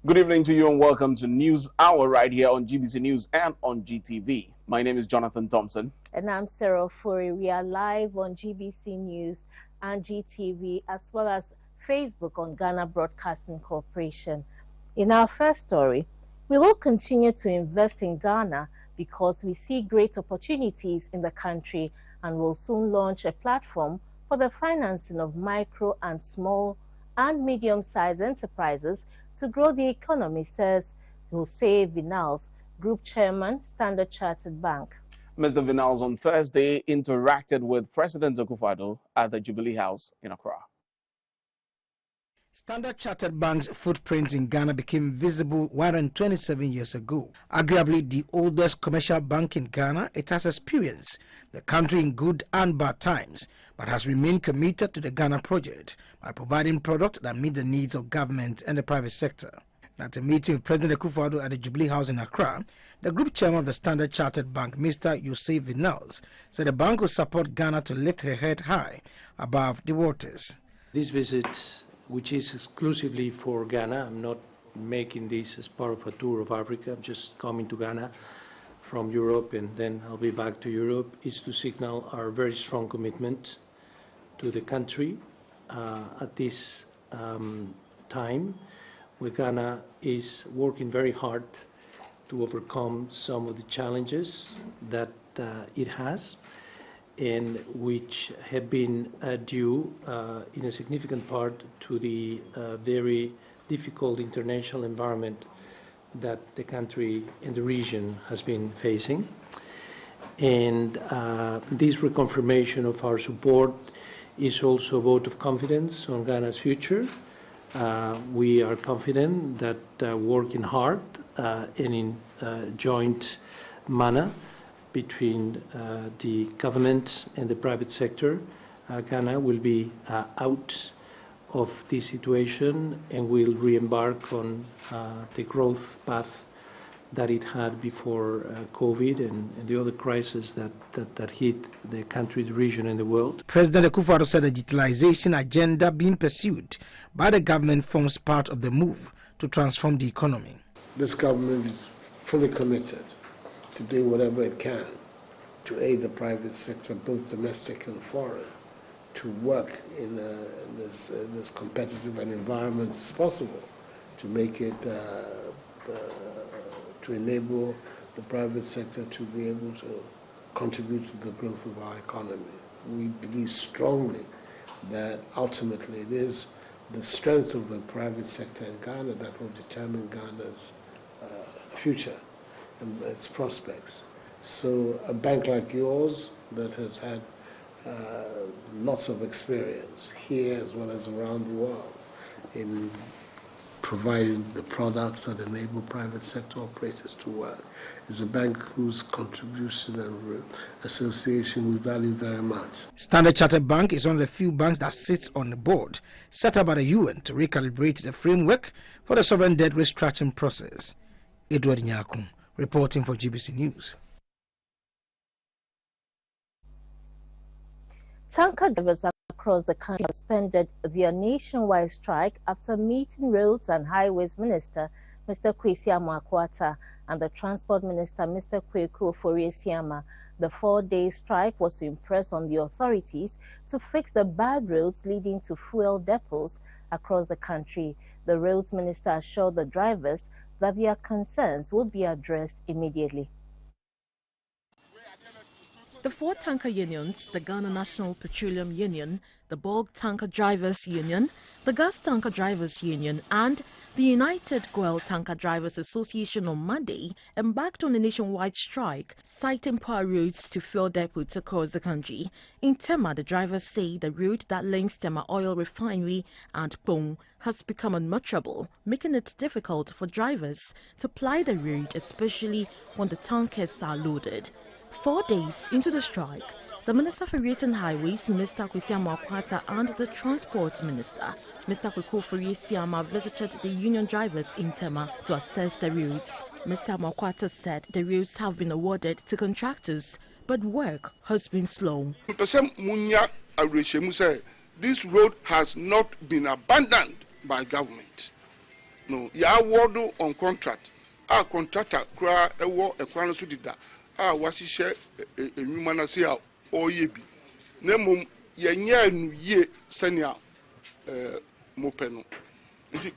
Good evening to you and welcome to News Hour right here on GBC News and on GTV. My name is Jonathan Thompson. And I'm Sarah Furi. We are live on GBC News and GTV as well as Facebook on Ghana Broadcasting Corporation. In our first story, we will continue to invest in Ghana because we see great opportunities in the country and will soon launch a platform for the financing of micro and small and medium-sized enterprises to grow the economy, says Jose Vinals, Group Chairman, Standard Chartered Bank. Mr. Vinals on Thursday interacted with President Akufo-Addo at the Jubilee House in Accra. Standard Chartered Bank's footprint in Ghana became visible 127 years ago. Arguably the oldest commercial bank in Ghana, it has experienced the country in good and bad times, but has remained committed to the Ghana project by providing products that meet the needs of government and the private sector. At a meeting with President Akufo-Addo at the Jubilee House in Accra, the Group Chairman of the Standard Chartered Bank, Mr. Jose Vinals, said the bank will support Ghana to lift her head high above the waters. This visit, which is exclusively for Ghana, I'm not making this as part of a tour of Africa, I'm just coming to Ghana from Europe and then I'll be back to Europe, is to signal our very strong commitment to the country at this time, where Ghana is working very hard to overcome some of the challenges that it has, and which have been due in a significant part to the very difficult international environment that the country and the region has been facing. And this reconfirmation of our support is also a vote of confidence on Ghana's future. We are confident that working hard and in joint manner between the government and the private sector, Ghana will be out of this situation and will re-embark on the growth path that it had before COVID and the other crises that hit the country, the region, and the world. President Akufo-Addo said the digitalization agenda being pursued by the government forms part of the move to transform the economy. This government is fully committed to doing whatever it can to aid the private sector, both domestic and foreign, to work in this competitive an environment as possible, to make it to enable the private sector to be able to contribute to the growth of our economy. We believe strongly that ultimately it is the strength of the private sector in Ghana that will determine Ghana's future and its prospects. So a bank like yours that has had lots of experience here as well as around the world in providing the products that enable private sector operators to work is a bank whose contribution and association we value very much. Standard Chartered Bank is one of the few banks that sits on the board set up by the UN to recalibrate the framework for the sovereign debt restructuring process. Edward Nyakun, reporting for GBC News. Tanker drivers across the country suspended their nationwide strike after meeting Roads and Highways Minister Mr. Kwesi Amoako-Attah and the Transport Minister Mr. Kweku Ofori-Esiama. The 4-day strike was to impress on the authorities to fix the bad roads leading to fuel depots across the country. The Roads Minister assured the drivers that their concerns will be addressed immediately. The 4 tanker unions, the Ghana National Petroleum Union, the Bulk Tanker Drivers Union, the Gas Tanker Drivers Union, and the United Goil Tanker Drivers Association on Monday embarked on a nationwide strike, citing poor roads to fuel depots across the country. In Tema, the drivers say the route that links Tema Oil Refinery and Pong has become unmatchable, making it difficult for drivers to ply the route, especially when the tankers are loaded. 4 days into the strike, the Minister for Roads and Highways, Mr. Kwesi Amoako-Attah, and the Transport Minister, Mr. Kweku Ofori-Esiama, visited the union drivers in Tema to assess the routes. Mr. Amoako-Attah said the routes have been awarded to contractors, but work has been slow. This road has not been abandoned by government. no ya award on contract a contractor kura ewo ekwan so dida a wasihye enwuma na se a oye bi na mum ye nya nu ye senia mope no nti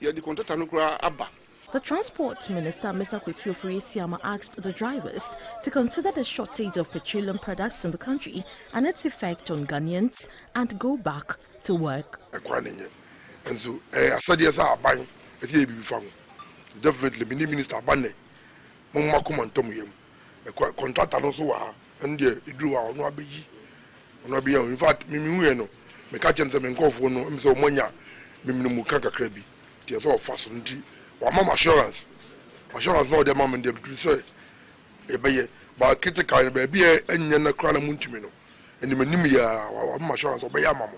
ye di contractor no kura aba. The Transport Minister, Mr. Kwesi Ofori-Isiama, asked the drivers to consider the shortage of petroleum products in the country and its effect on Ghanaians and go back to work. And so, as I buying, definitely, Minister Bane, Mama Kumantomuyam, a contractor also, and it drew our no be. In fact, Mimiano, Mekachan and go for no, so Monia, Mimukaka Krebi, there's all facility. Mama assurance no the mama dem to say e be ba critical be be enya na kra na muntumino eni manim ya mama assurance obe ya mama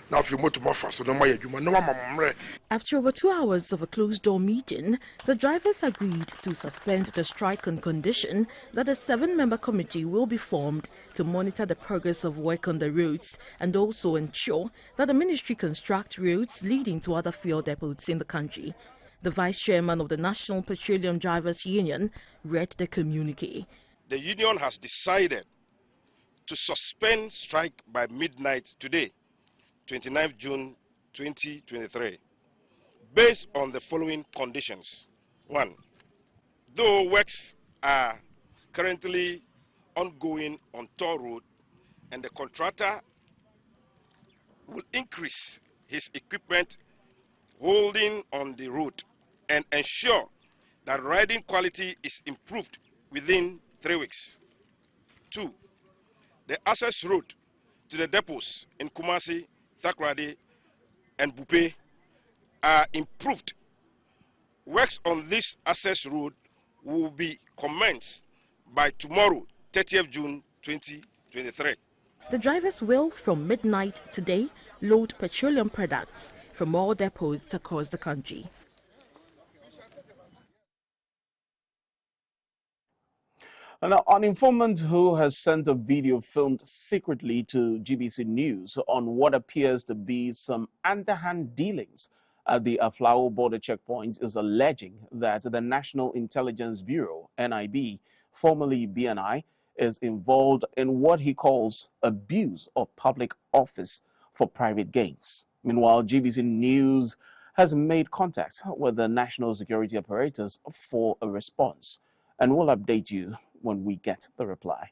na afi moto mafa so no ma yadwuma no mama mre. After over 2 hours of a closed-door meeting, the drivers agreed to suspend the strike on condition that a 7-member committee will be formed to monitor the progress of work on the roads and also ensure that the ministry construct roads leading to other fuel depots in the country. The Vice Chairman of the National Petroleum Drivers Union read the communique. The union has decided to suspend strike by midnight today, 29th June 2023, based on the following conditions. 1. Though works are currently ongoing on toll road and the contractor will increase his equipment holding on the road and ensure that riding quality is improved within 3 weeks. 2. The access road to the depots in Kumasi, Thakrade, and Bupe are improved. Works on this access road will be commenced by tomorrow, 30th June 2023. The drivers will, from midnight today, load petroleum products from all depots across the country. An informant who has sent a video filmed secretly to GBC News on what appears to be some underhand dealings at the Aflao border checkpoint is alleging that the National Intelligence Bureau, NIB, formerly BNI, is involved in what he calls abuse of public office for private gains. Meanwhile, GBC News has made contact with the national security apparatus for a response, and we'll update you when we get the reply.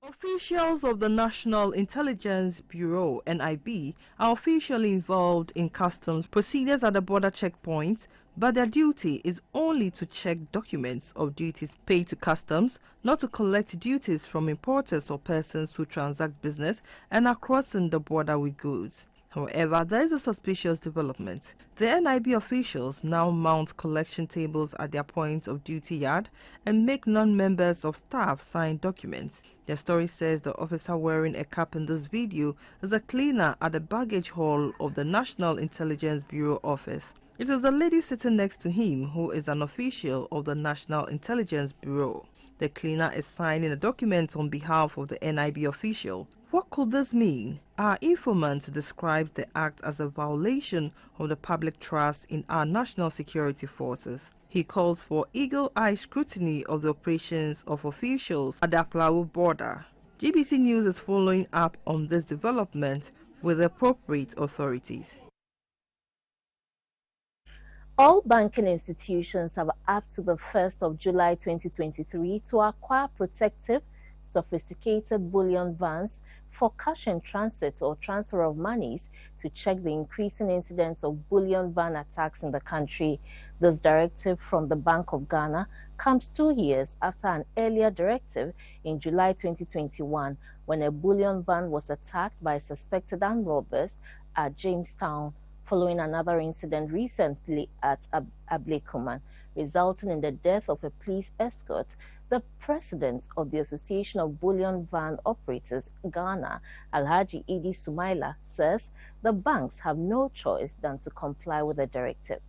Officials of the National Intelligence Bureau, NIB, are officially involved in customs procedures at the border checkpoints, but their duty is only to check documents of duties paid to customs, not to collect duties from importers or persons who transact business and are crossing the border with goods. However, there is a suspicious development. The NIB officials now mount collection tables at their point of duty yard and make non-members of staff sign documents. The story says the officer wearing a cap in this video is a cleaner at the baggage hall of the National Intelligence Bureau office. It is the lady sitting next to him who is an official of the National Intelligence Bureau. The cleaner is signing a document on behalf of the NIB official. What could this mean? Our informant describes the act as a violation of the public trust in our national security forces. He calls for eagle-eye scrutiny of the operations of officials at the Aflao border. GBC News is following up on this development with the appropriate authorities. All banking institutions have up to the 1st of July 2023 to acquire protective, sophisticated bullion vans for cash in transit or transfer of monies to check the increasing incidence of bullion van attacks in the country. This directive from the Bank of Ghana comes 2 years after an earlier directive in July 2021 when a bullion van was attacked by suspected armed robbers at Jamestown, following another incident recently at Ablekuman, resulting in the death of a police escort. The president of the Association of Bullion Van Operators, Ghana, Alhaji Idi Sumaila, says the banks have no choice than to comply with the directive.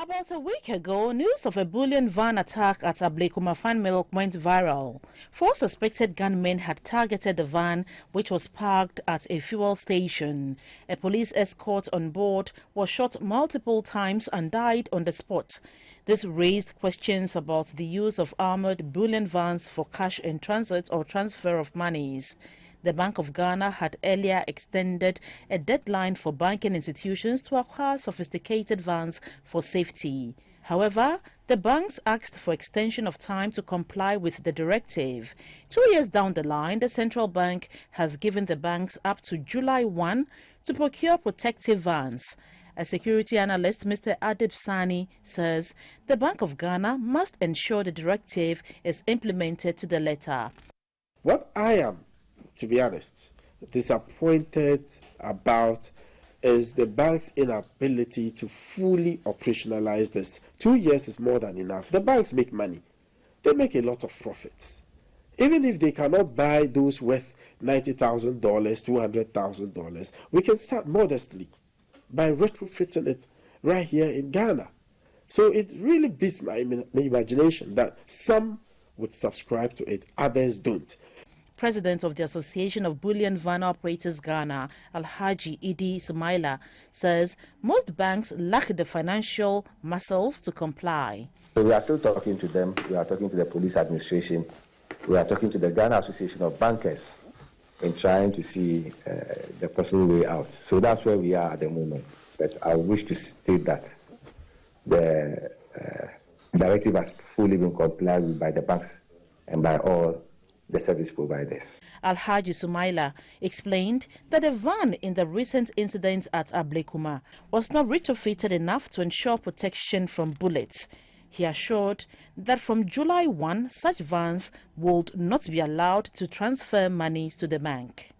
About a week ago, news of a bullion van attack at Ablekuma Fan Milk went viral. 4 suspected gunmen had targeted the van, which was parked at a fuel station. A police escort on board was shot multiple times and died on the spot. This raised questions about the use of armored bullion vans for cash in transit or transfer of monies. The Bank of Ghana had earlier extended a deadline for banking institutions to acquire sophisticated vans for safety. However, the banks asked for extension of time to comply with the directive. 2 years down the line, the central bank has given the banks up to July 1 to procure protective vans. A security analyst, Mr. Adib Sani, says the Bank of Ghana must ensure the directive is implemented to the letter. What I am, to be honest, disappointed about is the bank's inability to fully operationalize this. 2 years is more than enough. The banks make money. They make a lot of profits. Even if they cannot buy those worth $90,000, $200,000, we can start modestly by retrofitting it right here in Ghana. So it really beats my imagination that some would subscribe to it, others don't. President of the Association of Bullion Van Operators Ghana, Alhaji Idi Sumaila, says most banks lack the financial muscles to comply. So we are still talking to them. We are talking to the police administration. We are talking to the Ghana Association of Bankers in trying to see the possible way out. So that's where we are at the moment. But I wish to state that the directive has fully been complied with by the banks and by all the service providers. Alhaji Sumaila explained that the van in the recent incident at Ablekuma was not retrofitted enough to ensure protection from bullets. He assured that from July 1, such vans would not be allowed to transfer monies to the bank.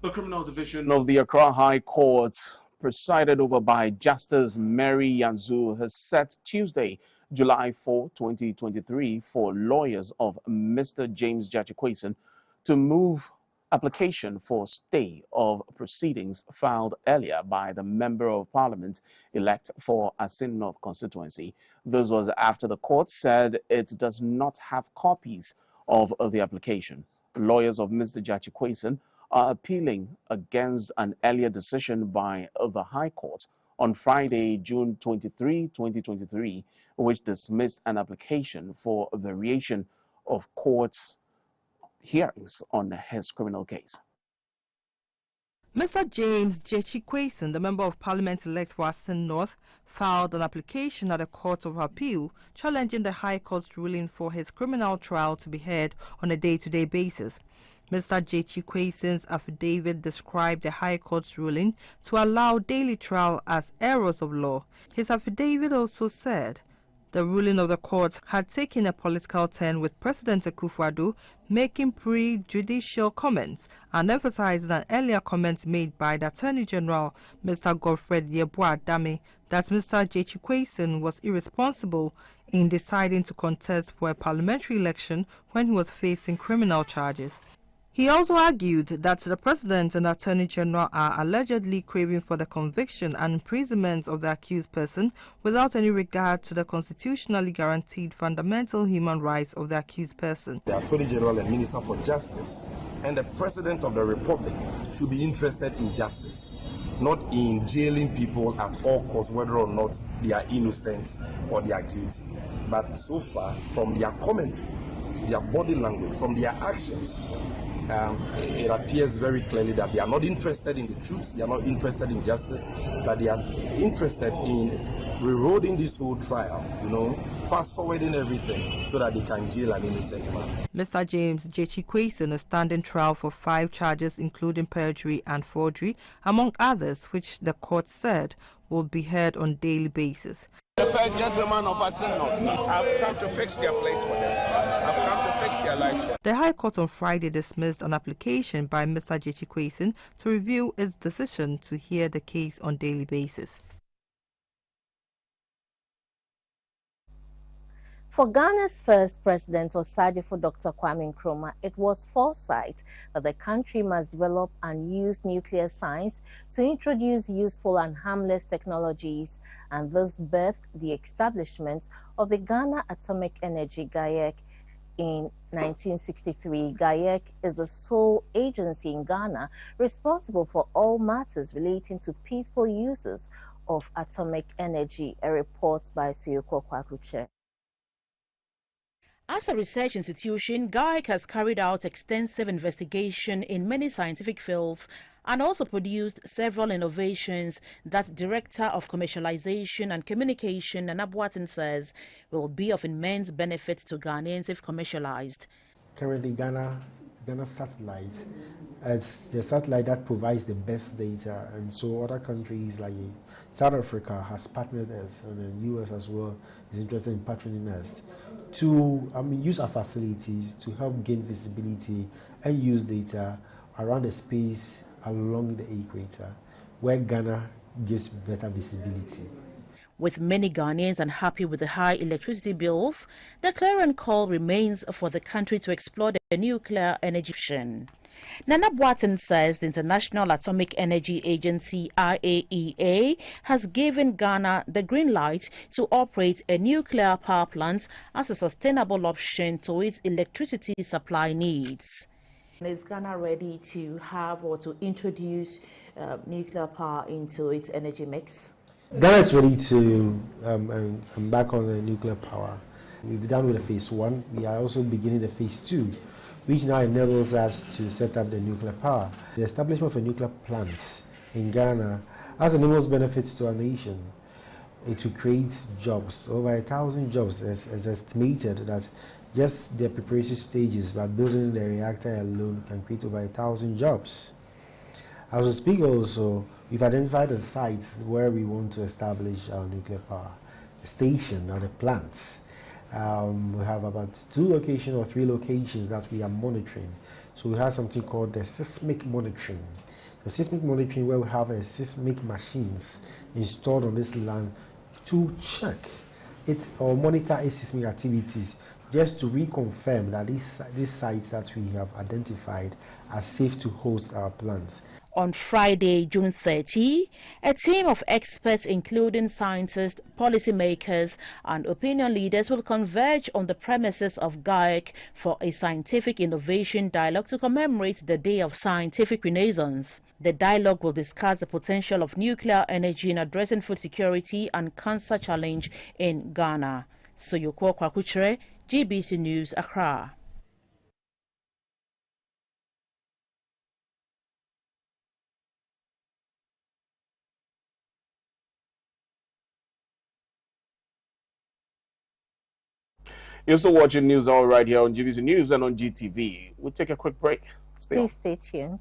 The Criminal Division of the Accra High Court, presided over by Justice Mary Yanzu, has set Tuesday, July 4, 2023, for lawyers of Mr. James Gyakye Quayson to move application for stay of proceedings filed earlier by the Member of Parliament elect for Asin North constituency. This was after the court said it does not have copies of the application. Lawyers of Mr. Gyakye Quayson are appealing against an earlier decision by the High Court on Friday, June 23, 2023, which dismissed an application for a variation of court's hearings on his criminal case. Mr. James Gyakye Quayson, the Member of Parliament elect for Asin North, filed an application at the Court of Appeal challenging the High Court's ruling for his criminal trial to be heard on a day-to-day basis. Mr. Gyakye Quayson's affidavit described the High Court's ruling to allow daily trial as errors of law. His affidavit also said the ruling of the court had taken a political turn, with President Akufo-Addo making prejudicial comments and emphasizing an earlier comment made by the Attorney General, Mr. Godfred Yeboah-Dame, that Mr. Gyakye Quayson was irresponsible in deciding to contest for a parliamentary election when he was facing criminal charges. He also argued that the President and Attorney General are allegedly craving for the conviction and imprisonment of the accused person without any regard to the constitutionally guaranteed fundamental human rights of the accused person. The Attorney General and Minister for Justice and the President of the Republic should be interested in justice, not in jailing people at all costs, whether or not they are innocent or they are guilty. But so far, from their commentary, their body language, from their actions, it appears very clearly that they are not interested in the truth, they are not interested in justice, but they are interested in reloading this whole trial, fast forwarding everything so that they can jail an innocent man. Mr. James Gyakye Quayson is standing trial for 5 charges, including perjury and forgery, among others, which the court said will be heard on a daily basis. The first gentleman of Asin North, I've come to fix their place for them. I've come to fix their lives. The High Court on Friday dismissed an application by Mr. Gyakye Quayson to review its decision to hear the case on a daily basis. For Ghana's first president, Osagyefo Dr. Kwame Nkrumah, it was foresight that the country must develop and use nuclear science to introduce useful and harmless technologies, and this birthed the establishment of the Ghana Atomic Energy GAEC in 1963. GAEC is the sole agency in Ghana responsible for all matters relating to peaceful uses of atomic energy, a report by Suyoko Kwakuche. As a research institution, GAEC has carried out extensive investigation in many scientific fields and also produced several innovations that Director of Commercialization and Communication, Nana Boateng, says will be of immense benefit to Ghanaians if commercialized. Currently, Ghana satellite is the satellite that provides the best data, and so other countries like South Africa has partnered us, and the US as well is interested in partnering us to use our facilities to help gain visibility and use data around the space along the equator, where Ghana gives better visibility. With many Ghanaians unhappy with the high electricity bills, the clarion call remains for the country to explore the nuclear energy option. Nana Boateng says the International Atomic Energy Agency, IAEA, has given Ghana the green light to operate a nuclear power plant as a sustainable option to its electricity supply needs. Is Ghana ready to have or to introduce nuclear power into its energy mix? Ghana is ready to embark on the nuclear power. We've done with the phase 1. We are also beginning the phase 2, which now enables us to set up the nuclear power. The establishment of a nuclear plant in Ghana has enormous benefits to our nation. To create jobs, over 1,000 jobs, as estimated that just the preparatory stages by building the reactor alone can create over 1,000 jobs. As we speak also, we've identified the sites where we want to establish our nuclear power station or the plants. We have about 2 locations or 3 locations that we are monitoring. So we have something called the seismic monitoring. The seismic monitoring, where we have seismic machines installed on this land to check it or monitor its seismic activities, just to reconfirm that these sites that we have identified are safe to host our plants. On Friday, June 30, a team of experts, including scientists, policymakers, and opinion leaders, will converge on the premises of GAEC for a scientific innovation dialogue to commemorate the Day of Scientific Renaissance. The dialogue will discuss the potential of nuclear energy in addressing food security and cancer challenge in Ghana. Suyoko Kwakuche, GBC News, Accra. You're still watching News Hour right here on GBC News and on GTV. We'll take a quick break. Please stay tuned.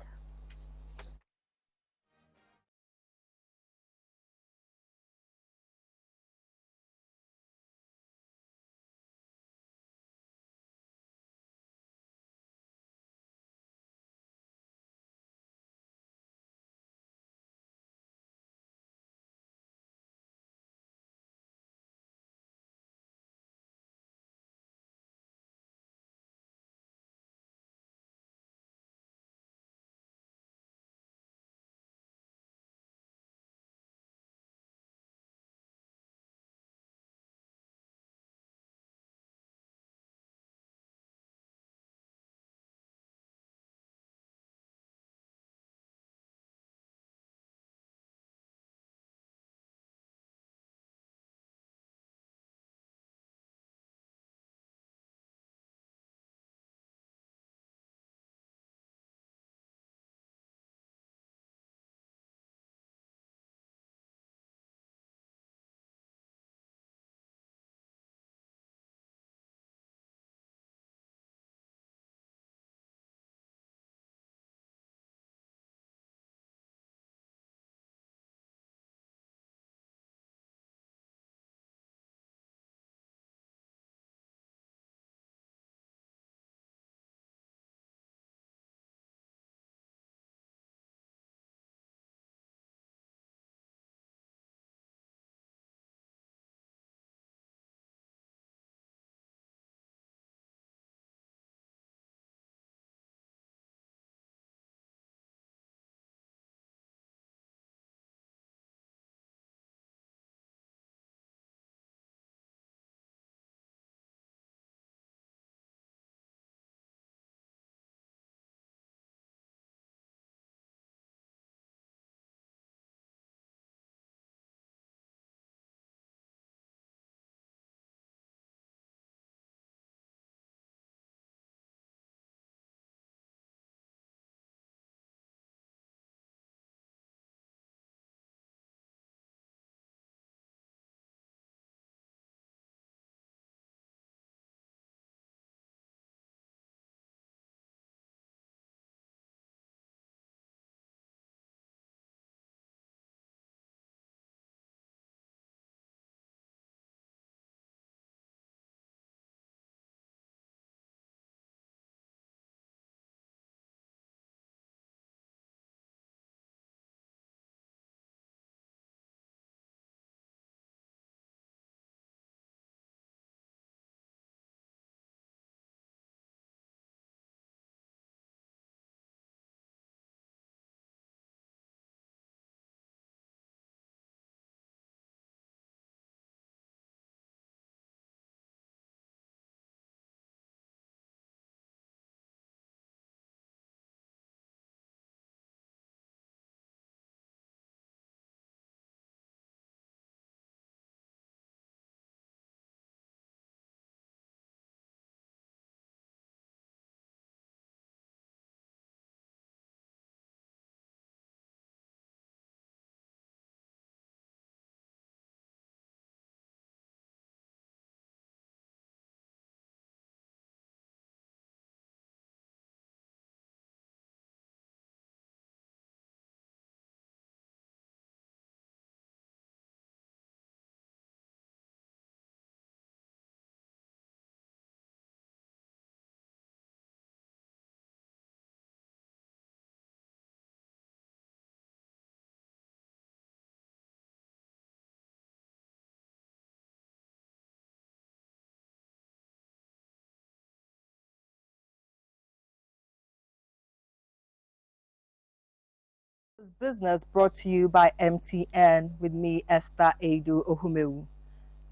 Business brought to you by MTN with me, Esther Edu Ohumewu.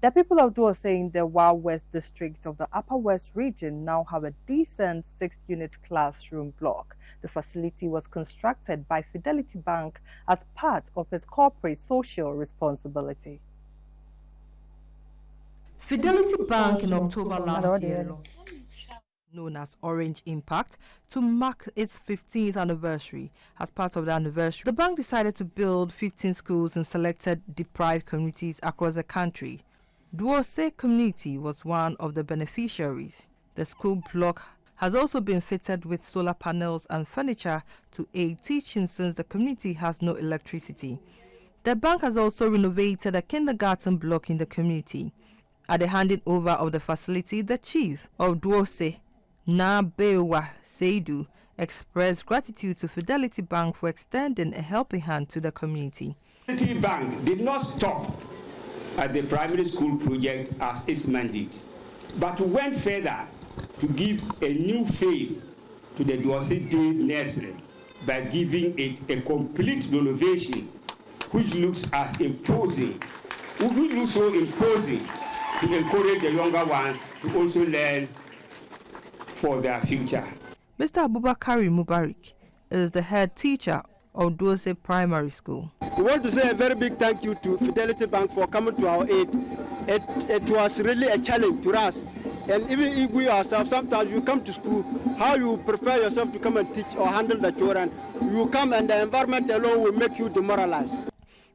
The people of Duose in the Wild West district of the Upper West region now have a decent 6-unit classroom block. The facility was constructed by Fidelity Bank as part of its corporate social responsibility. Fidelity Bank in October last year, known as Orange Impact, to mark its 15th anniversary. As part of the anniversary, the bank decided to build 15 schools in selected deprived communities across the country. Duose community was one of the beneficiaries. The school block has also been fitted with solar panels and furniture to aid teaching since the community has no electricity. The bank has also renovated a kindergarten block in the community. At the handing over of the facility, the chief of Duose, Nabewa Seidu, expressed gratitude to Fidelity Bank for extending a helping hand to the community. Fidelity Bank did not stop at the primary school project as its mandate, but went further to give a new face to the Duose Day Nursery by giving it a complete renovation, which looks so imposing to encourage the younger ones to also learn for their future. Mr. Abubakari Mubarak is the head teacher of Duose Primary School. We want to say a very big thank you to Fidelity Bank for coming to our aid. It was really a challenge to us. And even if we ourselves, sometimes you come to school, how you prepare yourself to come and teach or handle the children, you come and the environment alone will make you demoralized.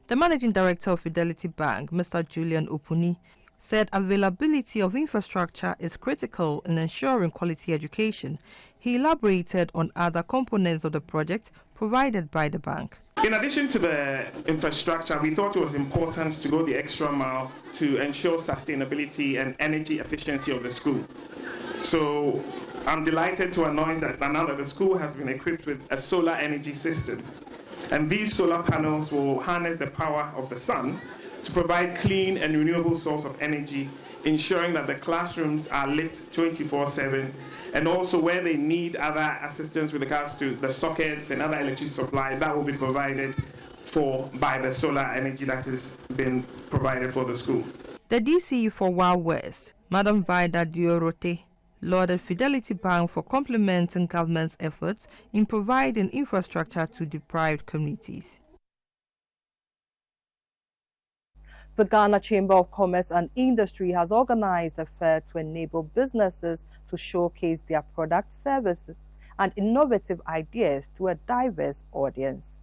The managing director of Fidelity Bank, Mr. Julian Opuni, said availability of infrastructure is critical in ensuring quality education. He elaborated on other components of the project provided by the bank. In addition to the infrastructure, we thought it was important to go the extra mile to ensure sustainability and energy efficiency of the school. So I'm delighted to announce that now that the school has been equipped with a solar energy system. And these solar panels will harness the power of the sun to provide clean and renewable source of energy, ensuring that the classrooms are lit 24/7, and also where they need other assistance with regards to the sockets and other electricity supply, that will be provided for by the solar energy that has been provided for the school. The DCE for Wild West, Madam Vida Diorote, lauded Fidelity Bank for complementing government's efforts in providing infrastructure to deprived communities. The Ghana Chamber of Commerce and Industry has organized a fair to enable businesses to showcase their products, services, and innovative ideas to a diverse audience.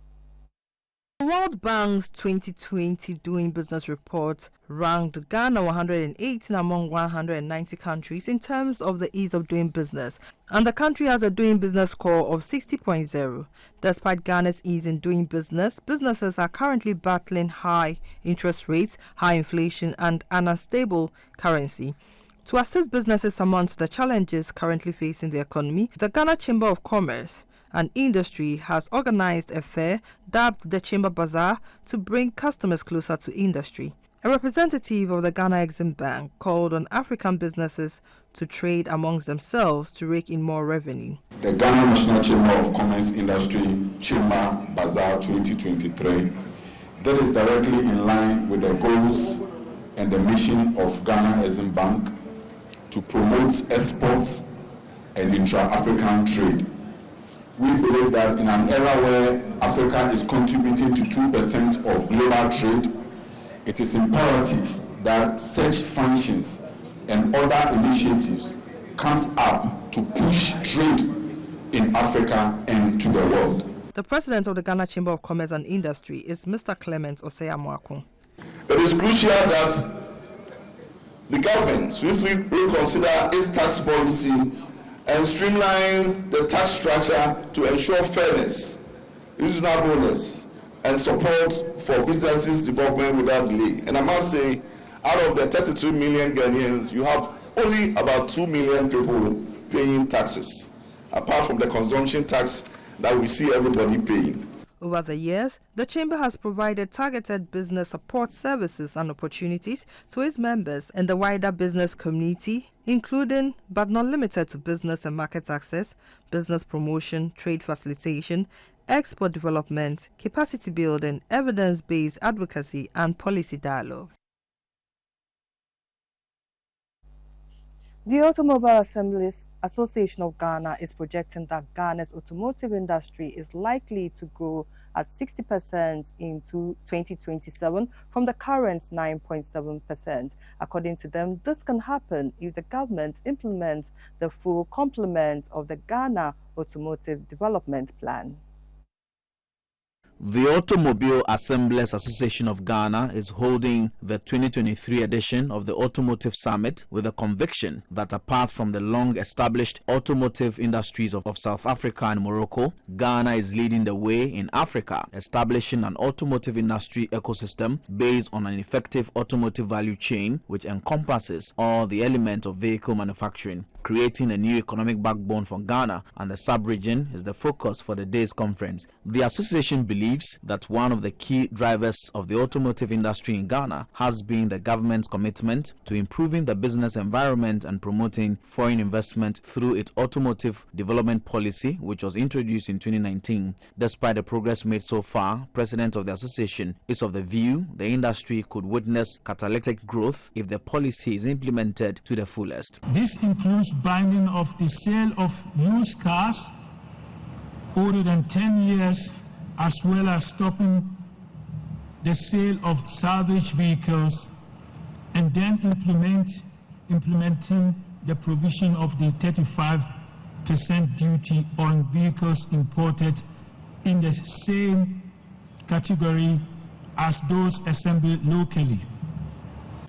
The World Bank's 2020 Doing Business report ranked Ghana 118 among 190 countries in terms of the ease of doing business, and the country has a doing business score of 60.0. Despite Ghana's ease in doing business, businesses are currently battling high interest rates, high inflation, and an unstable currency. To assist businesses amongst the challenges currently facing the economy, the Ghana Chamber of Commerce and Industry has organized a fair dubbed the Chamber Bazaar to bring customers closer to industry. A representative of the Ghana Exim Bank called on African businesses to trade amongst themselves to rake in more revenue. The Ghana National Chamber of Commerce Industry Chamber Bazaar 2023, that is directly in line with the goals and the mission of Ghana Exim Bank to promote exports and intra-African trade. We believe that in an era where Africa is contributing to 2% of global trade, it is imperative that such functions and other initiatives comes up to push trade in Africa and to the world. The president of the Ghana Chamber of Commerce and Industry is Mr. Clement Osei-Amoako. It is crucial that the government swiftly reconsider its tax policy and streamline the tax structure to ensure fairness, reasonableness, and support for businesses development without delay. And I must say, out of the 33 million Ghanaians, you have only about 2 million people paying taxes, apart from the consumption tax that we see everybody paying. Over the years, the Chamber has provided targeted business support services and opportunities to its members and the wider business community, including but not limited to business and market access, business promotion, trade facilitation, export development, capacity building, evidence-based advocacy, and policy dialogues. The Automobile Assemblies Association of Ghana is projecting that Ghana's automotive industry is likely to grow at 60% in 2027 from the current 9.7%. According to them, this can happen if the government implements the full complement of the Ghana Automotive Development Plan. The Automobile Assemblies Association of Ghana is holding the 2023 edition of the Automotive Summit with the conviction that apart from the long-established automotive industries of South Africa and Morocco, Ghana is leading the way in Africa, establishing an automotive industry ecosystem based on an effective automotive value chain which encompasses all the elements of vehicle manufacturing. Creating a new economic backbone for Ghana and the sub-region is the focus for the day's conference. The association believes that one of the key drivers of the automotive industry in Ghana has been the government's commitment to improving the business environment and promoting foreign investment through its automotive development policy, which was introduced in 2019. Despite the progress made so far, President of the association is of the view the industry could witness catalytic growth if the policy is implemented to the fullest. This includes binding of the sale of used cars older than 10 years, as well as stopping the sale of salvage vehicles, and then implementing the provision of the 35% duty on vehicles imported in the same category as those assembled locally.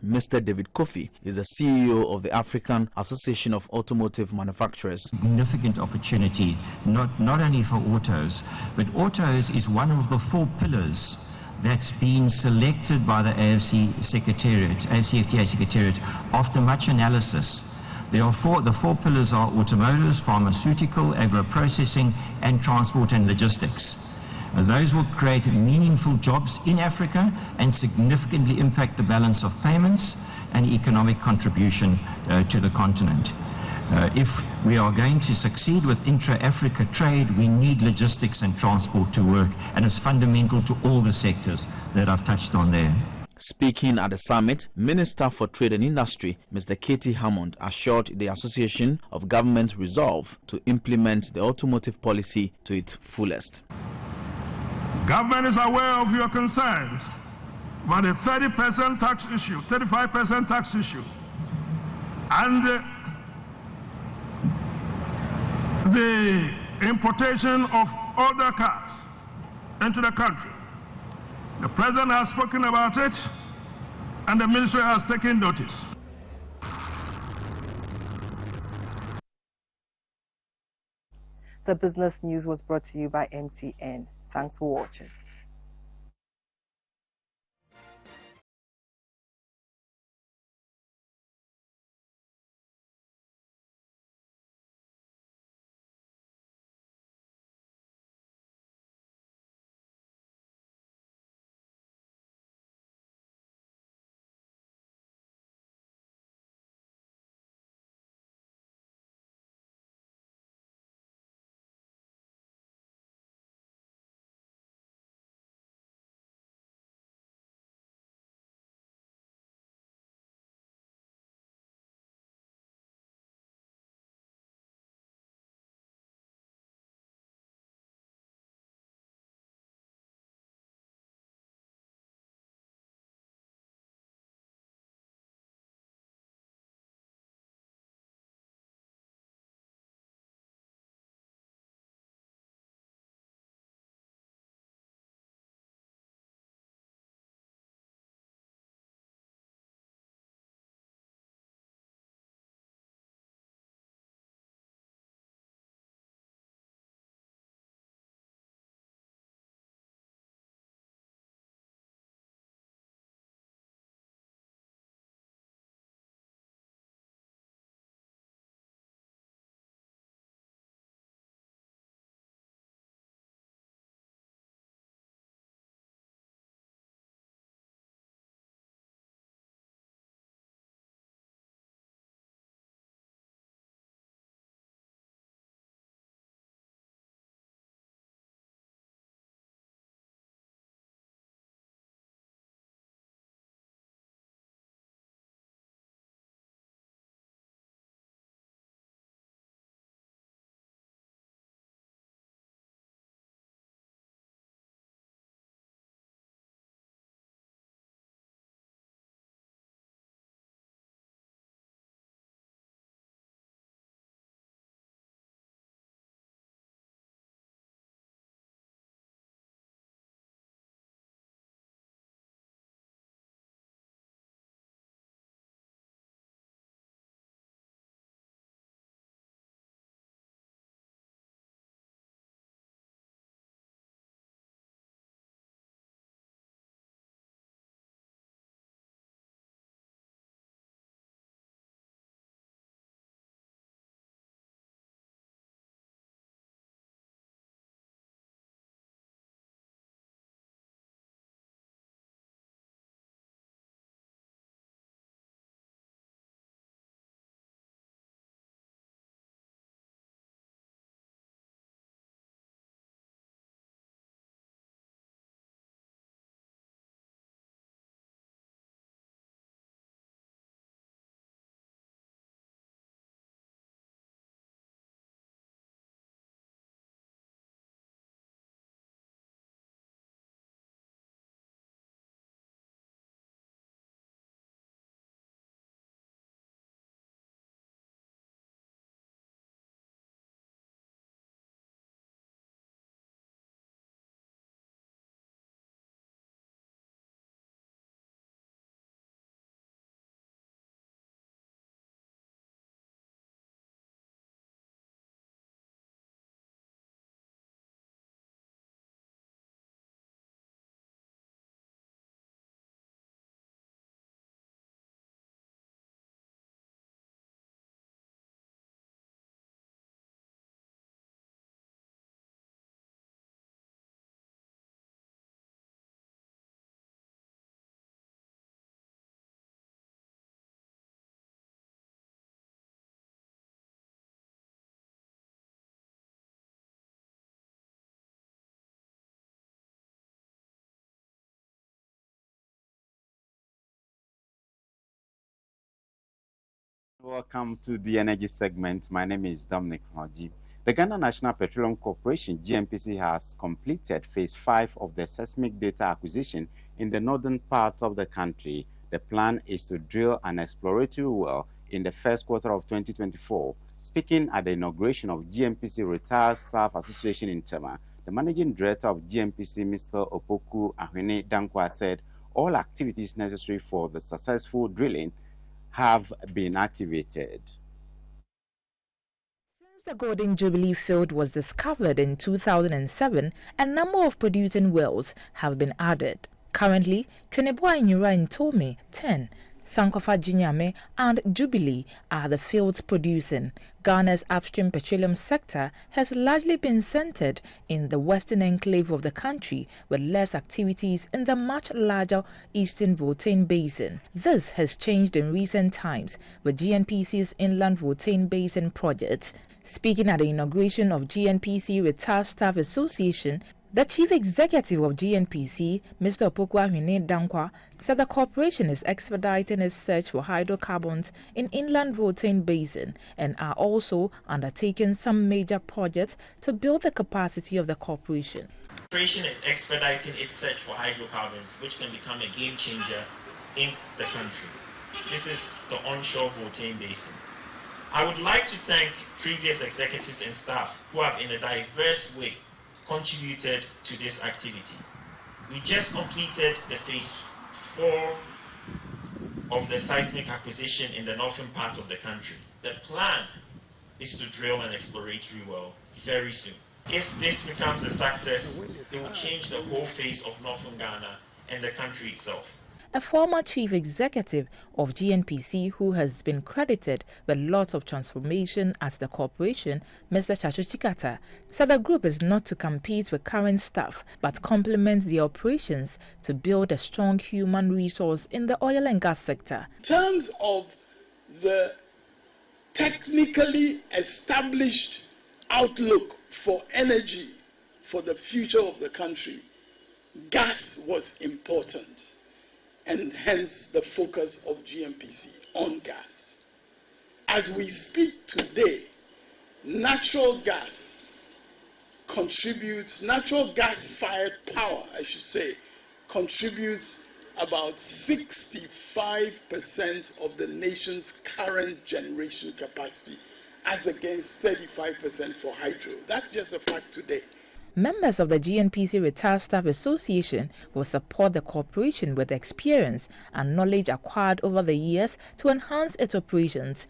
Mr. David Kofi is the CEO of the African Association of Automotive Manufacturers. Significant opportunity, not only for autos, but autos is one of the 4 pillars that's been selected by the AFCFTA Secretariat after much analysis. The 4 pillars are automotives, pharmaceutical, agro-processing, and transport and logistics. Those will create meaningful jobs in Africa and significantly impact the balance of payments and economic contribution to the continent. If we are going to succeed with intra-Africa trade, we need logistics and transport to work, and it's fundamental to all the sectors that I've touched on there. Speaking at the summit, Minister for Trade and Industry, Mr. Katie Hammond, assured the Association of Government's resolve to implement the automotive policy to its fullest. Government is aware of your concerns about the 30% tax issue, 35% tax issue, and the importation of older cars into the country. The President has spoken about it, and the Ministry has taken notice. The business news was brought to you by MTN. Thanks for watching. Welcome to the energy segment. My name is Dominic Noji. The Ghana National Petroleum Corporation, GNPC, has completed phase 5 of the seismic data acquisition in the northern part of the country. The plan is to drill an exploratory well in the first quarter of 2024. Speaking at the inauguration of GNPC Retired Staff Association in Tema, the managing director of GNPC, Mr. Opoku Ahwene Dankwa, said all activities necessary for the successful drilling have been activated. Since the Golden Jubilee field was discovered in 2007, a number of producing wells have been added. Currently, Tweneboa Nyura and Tome 10, Sankofa Jinyame and Jubilee are the fields producing. Ghana's upstream petroleum sector has largely been centered in the western enclave of the country, with less activities in the much larger eastern Voltane Basin. This has changed in recent times with GNPC's Inland Voltane Basin projects. Speaking at the inauguration of GNPC Retired Staff Association, the chief executive of GNPC, Mr. Opoku Ahwene Dankwa, said the corporation is expediting its search for hydrocarbons in Inland Voltane Basin and are also undertaking some major projects to build the capacity of the corporation. The corporation is expediting its search for hydrocarbons, which can become a game changer in the country. This is the onshore Voltane Basin. I would like to thank previous executives and staff who have, in a diverse way, contributed to this activity. We just completed the phase 4 of the seismic acquisition in the northern part of the country. The plan is to drill an exploratory well very soon. If this becomes a success, it will change the whole face of northern Ghana and the country itself. A former chief executive of GNPC who has been credited with lots of transformation at the corporation, Mr. Chacho Chikata, said the group is not to compete with current staff but complement the operations to build a strong human resource in the oil and gas sector. In terms of the technically established outlook for energy for the future of the country, gas was important. And hence the focus of GNPC on gas. As we speak today, natural gas fired power, contributes about 65% of the nation's current generation capacity, as against 35% for hydro. That's just a fact today. Members of the GNPC Retired Staff Association will support the corporation with experience and knowledge acquired over the years to enhance its operations.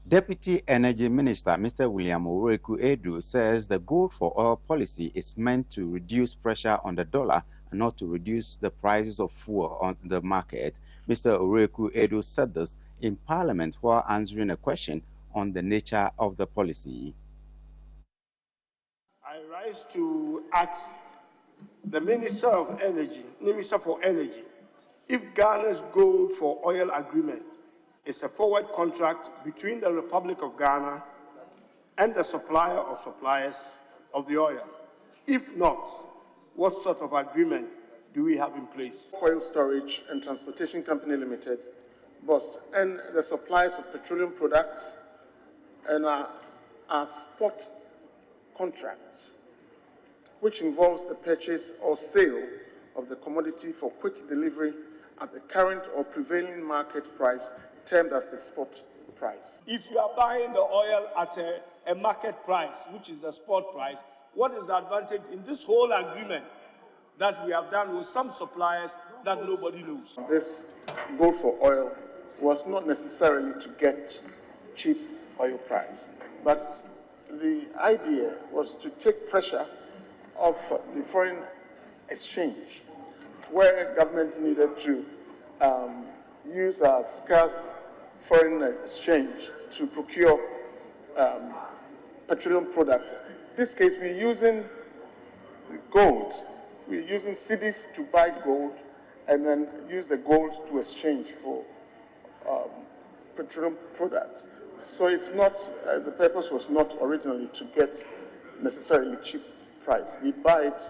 Deputy Energy Minister Mr. William Oreku Edu says the goal for oil policy is meant to reduce pressure on the dollar and not to reduce the prices of fuel on the market. Mr. Oreku Edu said this in Parliament while answering a question on the nature of the policy. I rise to ask the Minister for Energy, if Ghana's goal for oil agreement is a forward contract between the Republic of Ghana and the supplier or suppliers of the oil. If not, what sort of agreement do we have in place? Oil Storage and Transportation Company Limited, BOST, and the suppliers of petroleum products and our spot contracts, which involves the purchase or sale of the commodity for quick delivery at the current or prevailing market price, termed as the spot price. If you are buying the oil at a market price, which is the spot price, what is the advantage in this whole agreement that we have done with some suppliers that nobody knows? This goal for oil was not necessarily to get cheap oil price, but the idea was to take pressure off the foreign exchange, where government needed to use our scarce foreign exchange to procure petroleum products. In this case, we're using gold. We're using cedis to buy gold and then use the gold to exchange for petroleum products. So it's not, the purpose was not originally to get necessarily cheap price. We buy it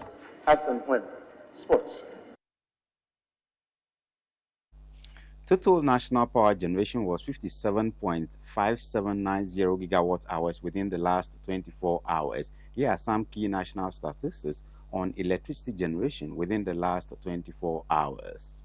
as and when, spot. Total national power generation was 57.5790 gigawatt hours within the last 24 hours. Here are some key national statistics on electricity generation within the last 24 hours.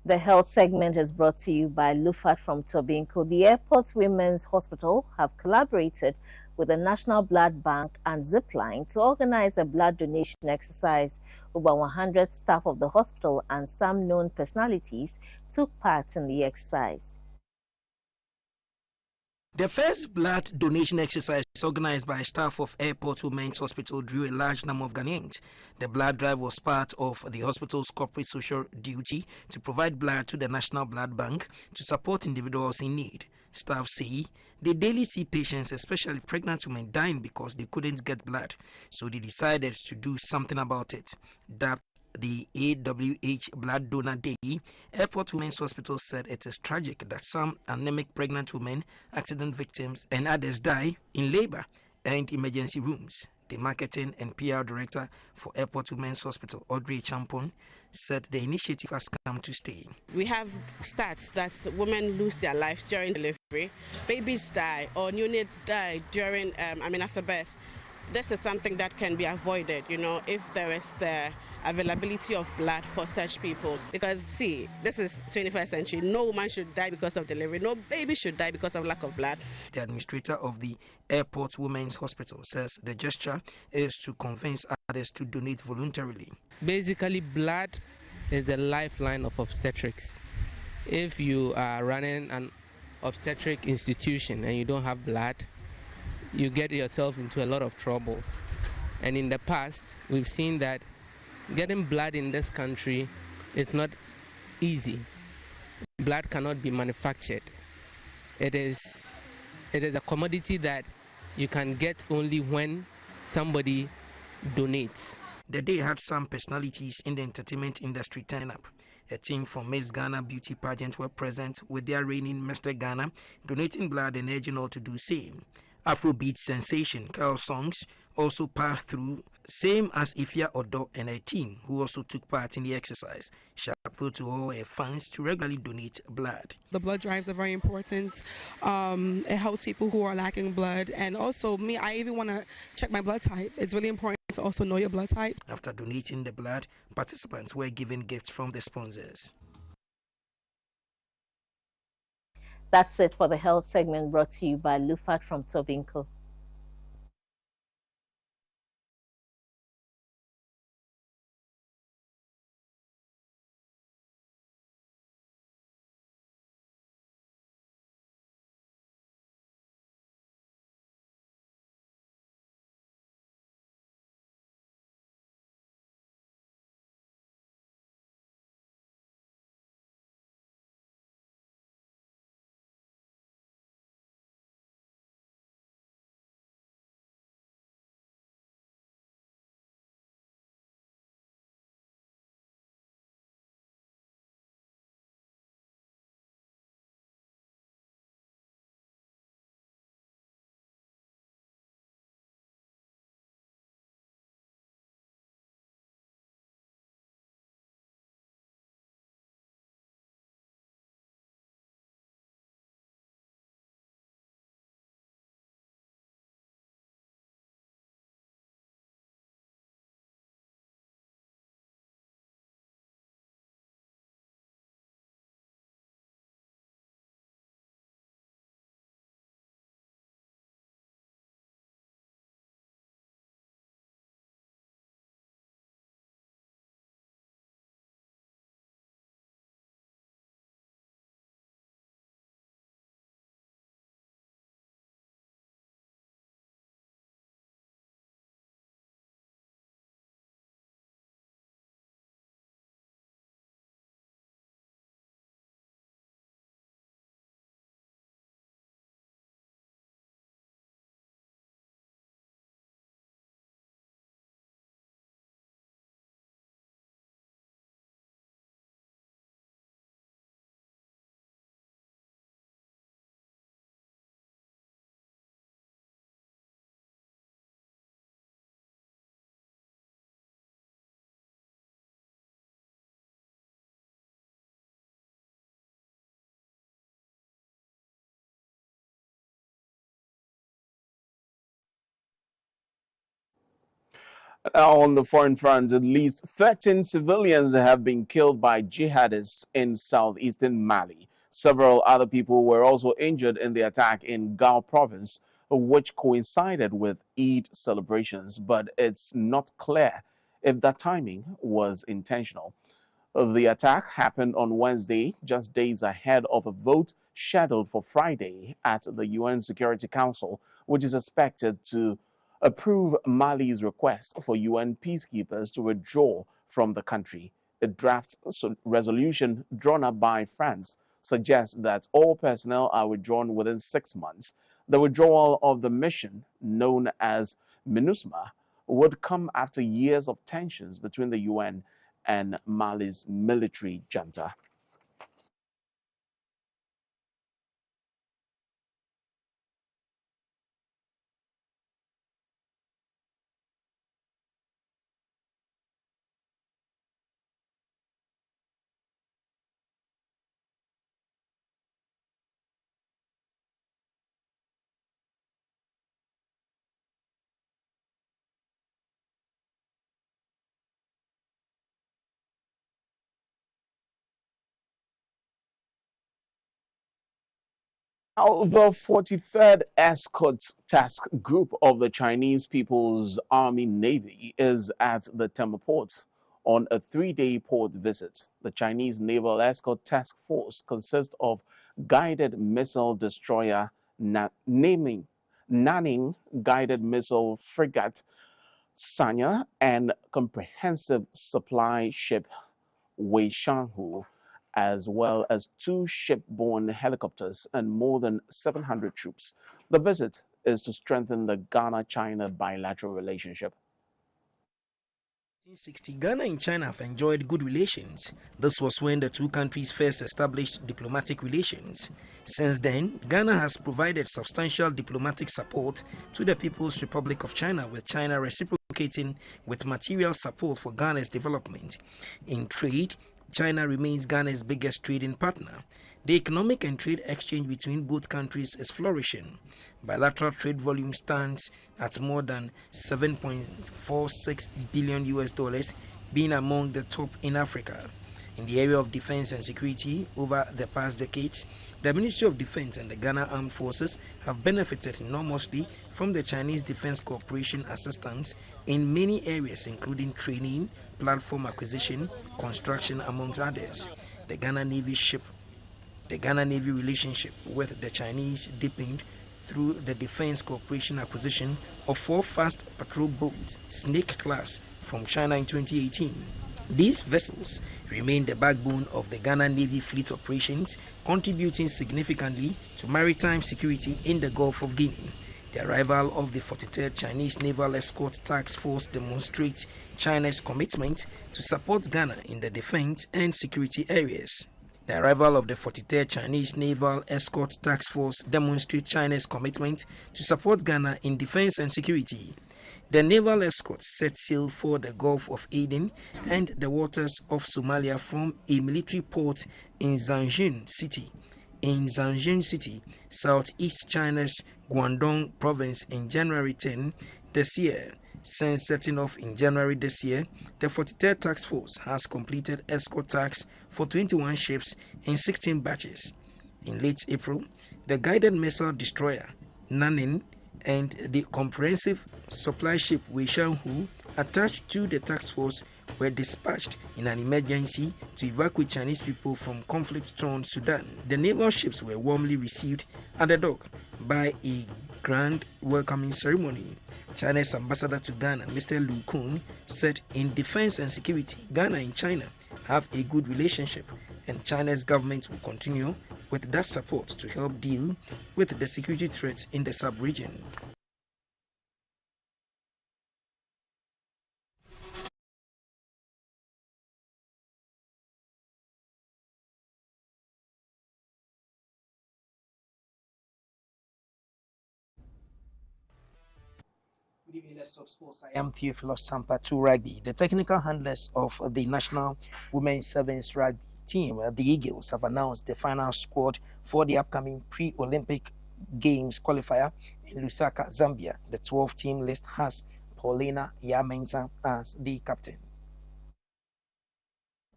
The health segment is brought to you by Lufat from Tobinco. The Airport Women's Hospital have collaborated with the National Blood Bank and Zipline to organize a blood donation exercise. Over 100 staff of the hospital and some known personalities took part in the exercise. The first blood donation exercise organized by staff of Airport Women's Hospital drew a large number of Ghanaians. The blood drive was part of the hospital's corporate social duty to provide blood to the National Blood Bank to support individuals in need. Staff say they daily see patients, especially pregnant women, dying because they couldn't get blood, so they decided to do something about it. The AWH Blood Donor Day, Airport Women's Hospital said it is tragic that some anemic pregnant women, accident victims, and others die in labor and emergency rooms. The marketing and PR director for Airport Women's Hospital, Audrey Champon, said the initiative has come to stay. We have stats that women lose their lives during delivery, babies die, or neonates die during, after birth. This is something that can be avoided, if there is the availability of blood for such people. Because, see, this is 21st century. No woman should die because of delivery. No baby should die because of lack of blood. The administrator of the Airport Women's Hospital says the gesture is to convince others to donate voluntarily. Basically, blood is the lifeline of obstetrics. If you are running an obstetric institution and you don't have blood, you get yourself into a lot of troubles. And in the past, we've seen that getting blood in this country is not easy. Blood cannot be manufactured. It is a commodity that you can get only when somebody donates. The day had some personalities in the entertainment industry turning up. A team from Miss Ghana beauty pageant were present with their reigning Mr. Ghana, donating blood and urging all to do same. Afrobeat sensation Carl Songs also passed through, same as Ifya Odo and her team, who also took part in the exercise. She appealed to all her fans to regularly donate blood. The blood drives are very important. It helps people who are lacking blood, and also me, I even want to check my blood type. It's really important to also know your blood type. After donating the blood, participants were given gifts from the sponsors. That's it for the health segment, brought to you by Lufat from Tobinco. On the foreign front, at least 13 civilians have been killed by jihadists in southeastern Mali. Several other people were also injured in the attack in Gao province, which coincided with Eid celebrations, but it's not clear if that timing was intentional. The attack happened on Wednesday, just days ahead of a vote scheduled for Friday at the UN Security Council, which is expected to approve Mali's request for UN peacekeepers to withdraw from the country. A draft resolution drawn up by France suggests that all personnel are withdrawn within 6 months. The withdrawal of the mission, known as MINUSMA, would come after years of tensions between the UN and Mali's military junta. Now, the 43rd Escort Task Group of the Chinese People's Army Navy is at the Tema port on a 3-day port visit. The Chinese Naval Escort Task Force consists of guided missile destroyer Nanning guided missile frigate Sanya and comprehensive supply ship Wei Shanhu, as well as 2 shipborne helicopters and more than 700 troops. The visit is to strengthen the Ghana-China bilateral relationship. 1960, Ghana and China have enjoyed good relations. This was when the two countries first established diplomatic relations. Since then, Ghana has provided substantial diplomatic support to the People's Republic of China, with China reciprocating with material support for Ghana's development. In trade, China remains Ghana's biggest trading partner. The economic and trade exchange between both countries is flourishing. Bilateral trade volume stands at more than $7.46 billion, being among the top in Africa. In the area of defense and security, over the past decades, the Ministry of Defense and the Ghana Armed Forces have benefited enormously from the Chinese Defense Corporation assistance in many areas, including training, platform acquisition, construction, amongst others. The Ghana Navy relationship with the Chinese deepened through the Defense Corporation acquisition of 4 fast patrol boats, Snake class, from China in 2018. These vessels remain the backbone of the Ghana Navy fleet operations, contributing significantly to maritime security in the Gulf of Guinea. The arrival of the 43rd Chinese Naval Escort Task Force demonstrates China's commitment to support Ghana in the defense and security areas. The arrival of the 43rd Chinese Naval Escort Task Force demonstrates China's commitment to support Ghana in defense and security. The naval escorts set sail for the Gulf of Aden and the waters of Somalia from a military port in Zhanjiang City, southeast China's Guangdong province in January 10 this year. Since setting off in January this year, the 43rd Task Force has completed escort tasks for 21 ships in 16 batches. In late April, the guided missile destroyer Nanning and the comprehensive supply ship Weishanhu attached to the task force were dispatched in an emergency to evacuate Chinese people from conflict-torn Sudan. The naval ships were warmly received at the dock by a grand welcoming ceremony. China's ambassador to Ghana, Mr. Lu Kun, said in defense and security, Ghana and China have a good relationship, and China's government will continue with that support to help deal with the security threats in the sub-region. Let's talk sports. I am Theophilus Sampatu Rugby. The technical handlers of the national women's sevens rugby team, the Eagles, have announced the final squad for the upcoming pre-Olympic Games qualifier in Lusaka, Zambia. The 12-team list has Paulina Yamensa as the captain.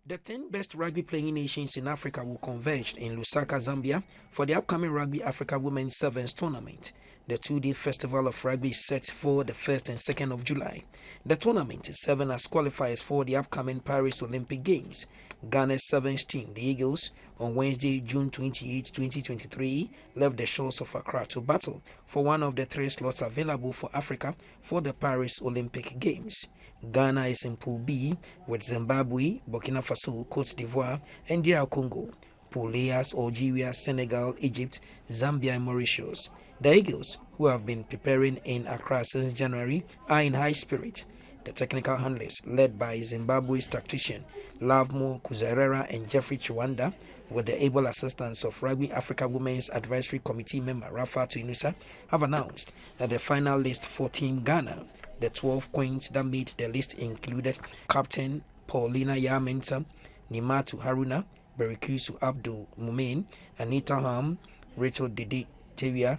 The 10 best rugby playing nations in Africa will converge in Lusaka, Zambia for the upcoming Rugby Africa Women's Sevens tournament. The 2-day festival of rugby is set for the 1st and 2nd of July. The tournament is serving as qualifiers for the upcoming Paris Olympic Games. Ghana's sevens team, the Eagles, on Wednesday, June 28, 2023, left the shores of Accra to battle for one of the 3 slots available for Africa for the Paris Olympic Games. Ghana is in Pool B with Zimbabwe, Burkina Faso, Cote d'Ivoire, and DR Congo. Pool A has Algeria, Senegal, Egypt, Zambia, and Mauritius. The Eagles, who have been preparing in Accra since January, are in high spirit. The technical handlers, led by Zimbabwe's tactician Lavmo Kuzerera and Jeffrey Chiwanda, with the able assistance of Rugby Africa Women's Advisory Committee member Rafa Tuinusa, have announced that the final list for Team Ghana, the 12 queens that made the list, included Captain Paulina Yamensa, Nimatu Haruna, Berikusu Abdul Mumin, Anita Ham, Rachel Dede Teria,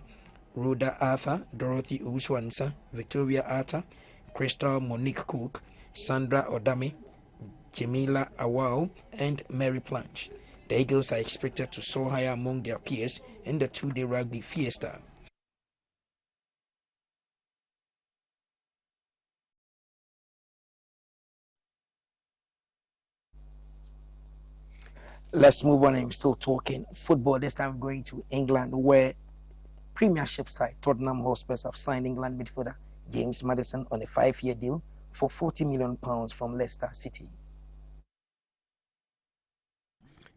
Rhoda Arthur, Dorothy Uswansa, Victoria Arthur, Crystal Monique Cook, Sandra Odame, Jamila Awao, and Mary Planch. The Eagles are expected to soar higher among their peers in the 2-day rugby fiesta. Let's move on, and we're still talking football. This time going to England, where Premiership side Tottenham Hotspur have signed England midfielder James Maddison on a 5-year deal for £40 million from Leicester City.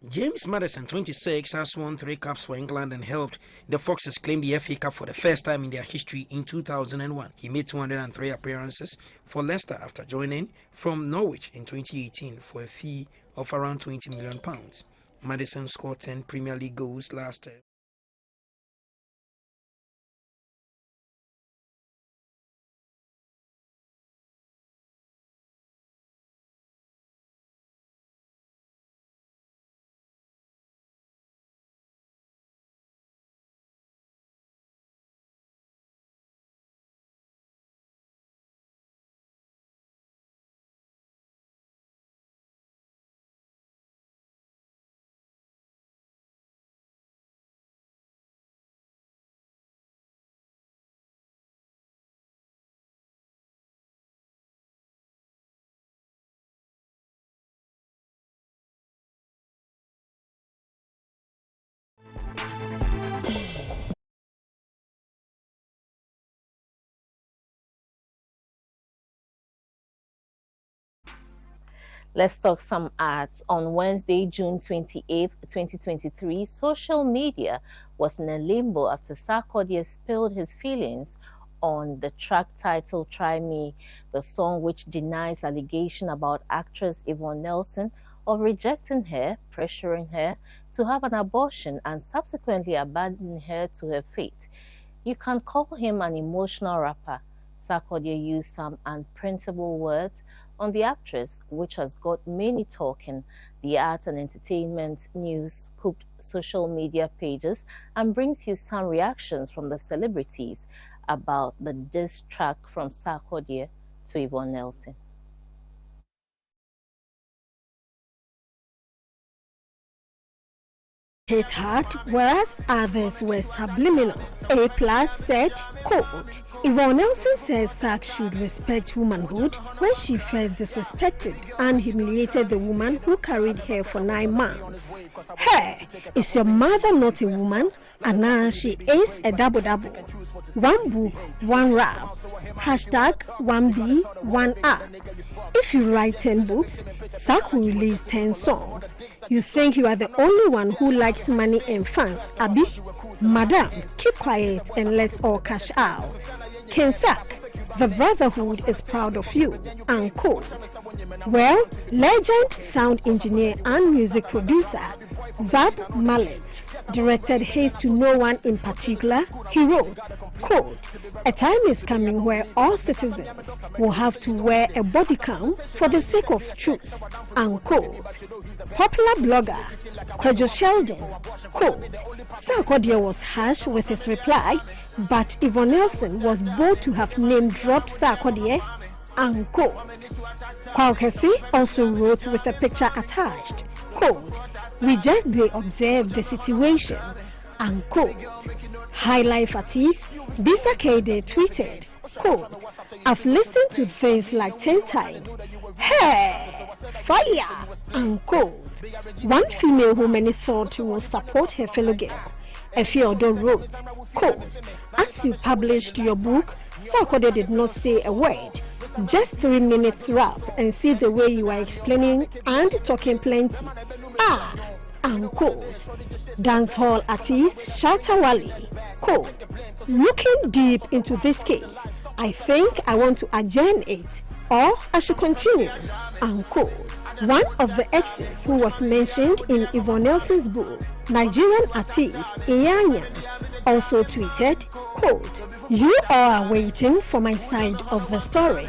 James Maddison, 26, has won 3 caps for England and helped the Foxes claim the FA Cup for the first time in their history in 2001. He made 203 appearances for Leicester after joining from Norwich in 2018 for a fee of around £20 million. Maddison scored 10 Premier League goals last year. Let's talk some arts. On Wednesday, June 28, 2023, social media was in a limbo after Sarkodie spilled his feelings on the track titled Try Me, the song which denies allegation about actress Yvonne Nelson of rejecting her, pressuring her to have an abortion and subsequently abandoning her to her fate. You can call him an emotional rapper. Sarkodie used some unprintable words on the actress, which has got many talking. The arts and entertainment news scooped social media pages and brings you some reactions from the celebrities about the diss track from Sarkodie to Yvonne Nelson. Hit hard, whereas others were subliminal. A+ said, quote, Yvonne Nelson says Sark should respect womanhood when she first disrespected and humiliated the woman who carried her for 9 months. Hey, is your mother not a woman? And now she is a double-double. 1 book, 1 rap. Hashtag 1B, 1R. If you write 10 books, Sark will release 10 songs. You think you are the only one who likes money and fans, Abi? Madam, keep quiet and let's all cash out. Ken Sark, the Brotherhood is proud of you, unquote. Well, legend sound engineer and music producer Zab Mallet directed Haze to no one in particular. He wrote, quote, a time is coming where all citizens will have to wear a body cam for the sake of truth, unquote. Popular blogger Kwejo Sheldon, quote, Sarkodie was harsh with his reply, but Yvonne Nelson was bold to have name-dropped Sarkodie, unquote. Kwakesi also wrote with a picture attached, quote, we just they observe the situation, unquote. High Life artist Bisa Kede tweeted, quote, I've listened to things like 10 times. Hey, fire, unquote. One female who many thought would support her fellow girl, Efiodo, wrote, quote, as you published your book, Sarkodie did not say a word. Just 3 minutes rap and see the way you are explaining and talking plenty. Ah, unquote. Dancehall artist Shatta Wali, quote, looking deep into this case, I think I want to adjourn it or I should continue, unquote. One of the exes who was mentioned in Yvonne Nelson's book, Nigerian artist Iyanya, also tweeted, quote, you all are waiting for my side of the story.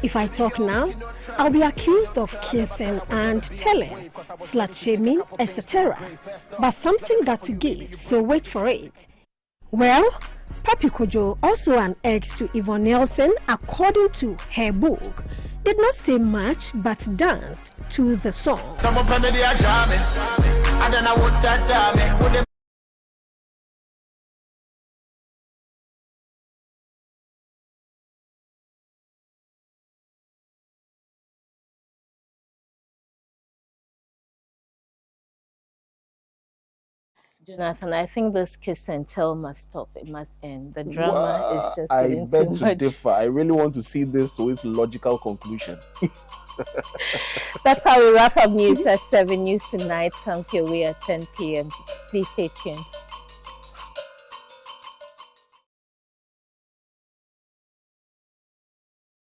If I talk now, I'll be accused of kissing and telling, slut shaming, etc. But something got to give, so wait for it. Well, Papi Kojo, also an ex to Yvonne Nelson, according to her book, did not say much but danced to the song. Jonathan, I think this kiss and tell must stop. It must end. The drama is just getting too much. I beg to differ. I really want to see this to its logical conclusion. That's how we wrap up news at 7. News Tonight comes your way at 10 p.m. Please stay tuned.